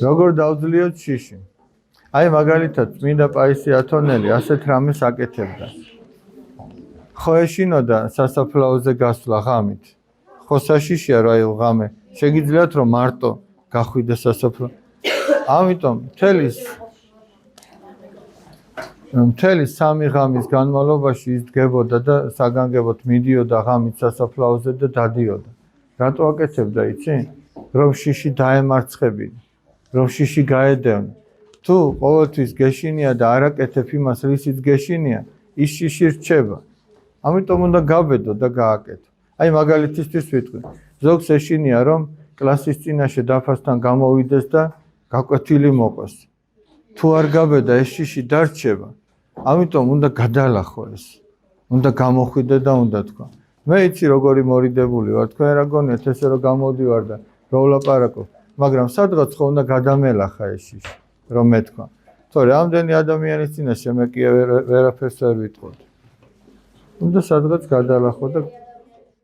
როგორ დავძლიოთ შიში? აი მაგალითად წმინდა პაისი ათონელი ასეთ რამეს აკეთებდა. ხო ეშინოდა სასაფლაოზე გასვლა ღამით. ხო საშიშია რა აი ღამე. შეგიძლიათ რომ მარტო გახვიდე სასაფლაო. ამიტომ მთელი 3 ღამის განმავლობაში ის დგებოდა და საგანგებოდ მიდიოდა ღამით სასაფლაოზე და დადიოდა. რატო აკეთებდა იცი? რომ შიში დაემარცხებინა, რომ შიში გაედევნა. თუ ყოველთვის გეშინია და არ აკეთებ იმას, რისიც გეშინია, ის შიში რჩება. ამიტომ უნდა გაბედო და გააკეთო. აი მაგალითისთვის ვიტყვი. ზოგს ეშინია რომ კლასის წინაშე დაფასთან გამოვიდეს და გაკვეთილი მოყოს. თუ არ გაბედა ეს შიში დარჩება. ამიტომ უნდა გადალახო ეს. უნდა გამოხვიდე და უნდა თქვა. მე იცი როგორი მორიდებული ვარ, თქვენ რა გონიათ ესე რომ გამოდივარ და რო ვლაპარაკობ, მაგრამ სადღაც ხო უნდა გადამელახა ეს შიში, რომ მეთქვა. თორე ამდენი ადამიანის წინაშე მე კი ვერაფერს ვერ ვიტყოდი. უნდა სადღაც გადალახო და